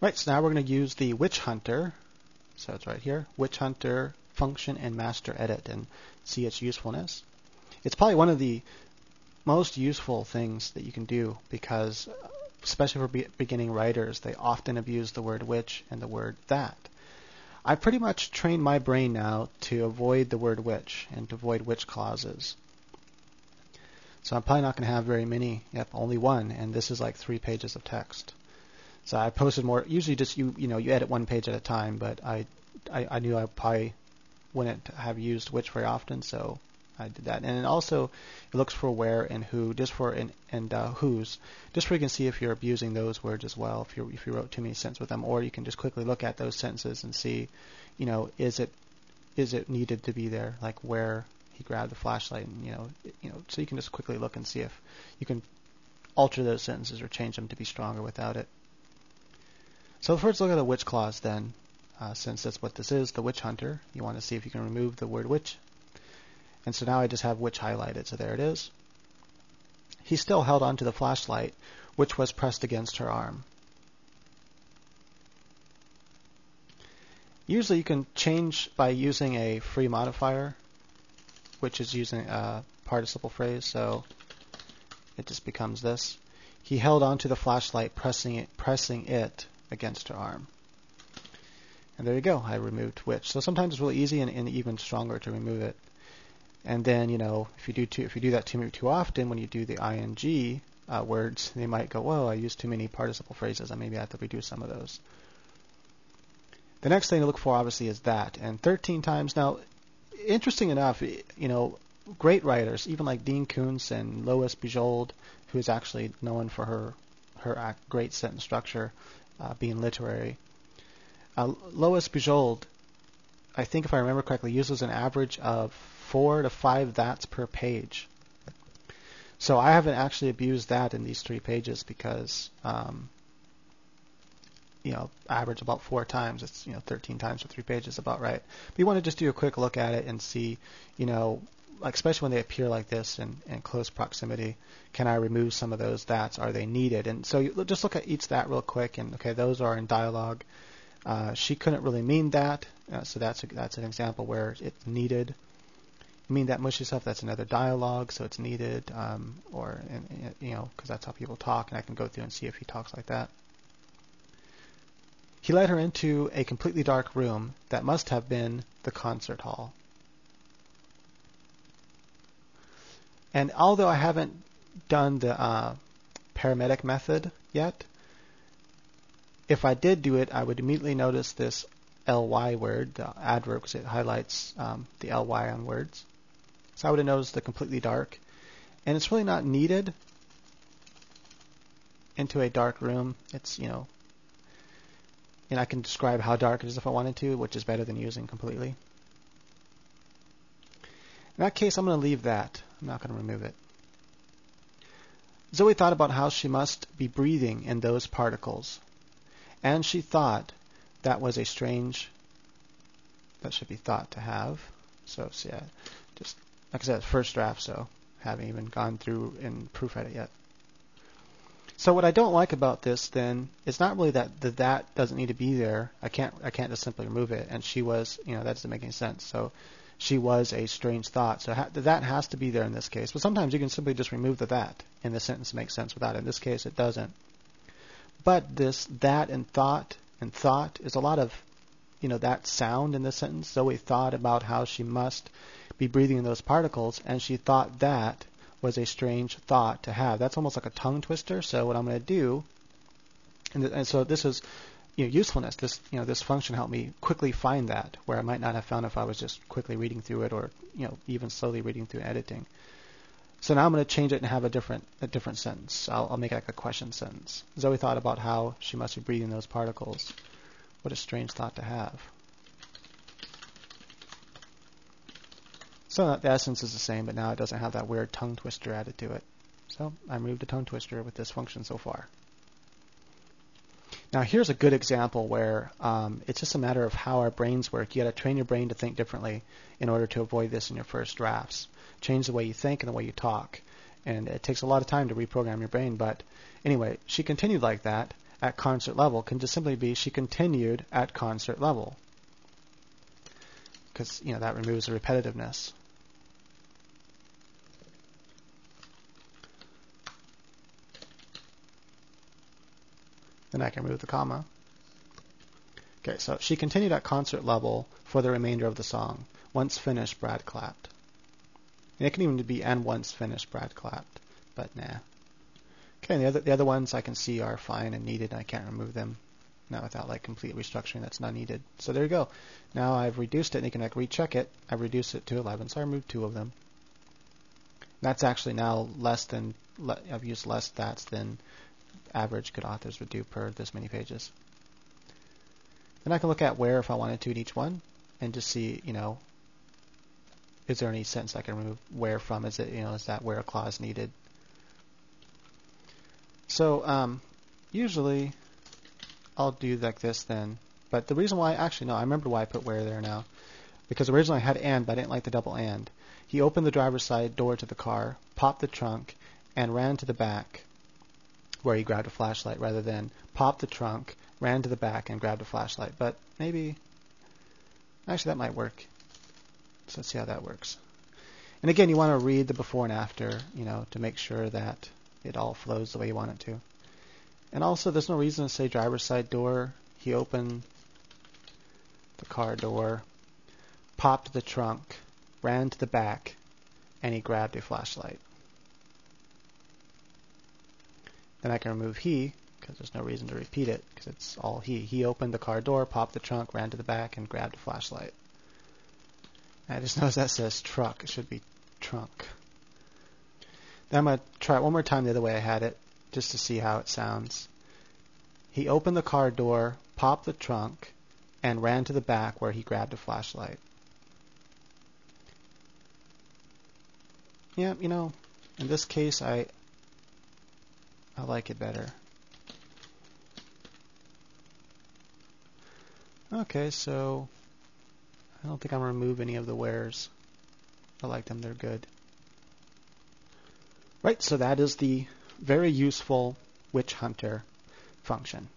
Right, so now we're going to use the witch hunter. So it's right here, witch hunter function and master edit, and see its usefulness. It's probably one of the most useful things that you can do because, especially for beginning writers, they often abuse the word which and the word that. I pretty much trained my brain now to avoid the word which and to avoid which clauses. So I'm probably not going to have very many. Yep, only one, and this is like 3 pages of text. So I posted more. Usually, just you edit 1 page at a time, but I knew I probably wouldn't have used which very often, so I did that. And also, it looks for where and who, just for and whose, just so you can see if you're abusing those words as well. If you wrote too many sentences with them, or you can just quickly look at those sentences and see, is it needed to be there, like where he grabbed the flashlight, and so you can just quickly look and see if you can alter those sentences or change them to be stronger without it. So first look at the which clause then, since that's what this is, the witch hunter. You want to see if you can remove the word which. And so now I just have which highlighted, so there it is. He still held onto the flashlight, which was pressed against her arm. Usually you can change by using a free modifier, which is using a participle phrase, so it just becomes this. He held onto the flashlight, pressing it against her arm. And there you go, I removed which. So sometimes it's really easy and even stronger to remove it. And then, if you do that too often, when you do the ing words, they might go, whoa, I used too many participle phrases, and maybe I have to reduce some of those. The next thing to look for, obviously, is that. And 13 times. Now, interesting enough, great writers, even like Dean Koontz and Lois Bujold, who is actually known for her great sentence structure, being literary. Lois Bujold, I think if I remember correctly, uses an average of 4 to 5 that's per page. So I haven't actually abused that in these 3 pages because, average about 4 times. It's 13 times for 3 pages, about right. But you want to just do a quick look at it and see, like especially when they appear like this in close proximity, can I remove some of those that's? Are they needed? And so you just look at each that real quick, and okay, those are in dialogue. She couldn't really mean that, so that's an example where it's needed. Mean that mushy stuff, that's another dialogue, so it's needed, because that's how people talk, and I can go through and see if he talks like that. He led her into a completely dark room that must have been the concert hall. And although I haven't done the paramedic method yet, if I did do it, I would immediately notice this ly word, the adverb, because it highlights the ly on words. So I would have noticed the completely dark. And it's really not needed into a dark room. It's, and I can describe how dark it is if I wanted to, which is better than using completely. In that case, I'm going to leave that. I'm not going to remove it. Zoe thought about how she must be breathing in those particles. And she thought that was a strange, that should be thought to have. So yeah, just like I said, first draft, so haven't even gone through and proofread it yet. So what I don't like about this then, it's not really that that doesn't need to be there. I can't just simply remove it. And she was, that doesn't make any sense. So she was a strange thought. So that has to be there in this case. But sometimes you can simply just remove the that, and the sentence makes sense without it. In this case, it doesn't. But this that and thought is a lot of, that sound in this sentence. Zoe thought about how she must be breathing in those particles, and she thought that was a strange thought to have. That's almost like a tongue twister. So what I'm going to do, and so this is usefulness. This function helped me quickly find that where I might not have found if I was just quickly reading through it or even slowly reading through and editing. So now I'm going to change it and have a different sentence. I'll make it like a question sentence. Zoe thought about how she must be breathing those particles. What a strange thought to have. So the essence is the same, but now it doesn't have that weird tongue twister added to it. So I removed the tongue twister with this function so far. Now here's a good example where it's just a matter of how our brains work. You got to train your brain to think differently in order to avoid this in your first drafts. Change the way you think and the way you talk. And it takes a lot of time to reprogram your brain. But anyway, she continued like that. at concert level can just simply be she continued at concert level, because that removes the repetitiveness. Then I can remove the comma. Okay, so she continued at concert level for the remainder of the song. Once finished, Brad clapped. And it can even be and once finished, Brad clapped, but nah. Okay, and the other ones I can see are fine and needed, and I can't remove them. Not without like complete restructuring. That's not needed. So there you go. Now I've reduced it, and you can recheck it. I've reduced it to 11, so I removed 2 of them. That's actually now less than I've used less stats than average good authors would do per this many pages. Then I can look at where if I wanted to in each one, and just see is there any sentence I can remove where from? Is it is that where a clause needed? So usually I'll do like this then. But the reason why, actually no, I remember why I put where there now. Because originally I had and, but I didn't like the double and. He opened the driver's side door to the car, popped the trunk, and ran to the back where he grabbed a flashlight, rather than popped the trunk, ran to the back, and grabbed a flashlight. But maybe, actually that might work. So let's see how that works. And again, you want to read the before and after, to make sure that it all flows the way you want it to. And also, there's no reason to say driver's side door. He opened the car door, popped the trunk, ran to the back, and he grabbed a flashlight. Then I can remove he, because there's no reason to repeat it, because it's all he. He opened the car door, popped the trunk, ran to the back, and grabbed a flashlight. And I just noticed that says truck. It should be trunk. Then I'm going to try it one more time the other way I had it, just to see how it sounds. He opened the car door, popped the trunk, and ran to the back where he grabbed a flashlight. Yeah, in this case, I like it better. Okay, so I don't think I'm going to remove any of the wheres. I like them, they're good. Right, so that is the very useful witch hunter function.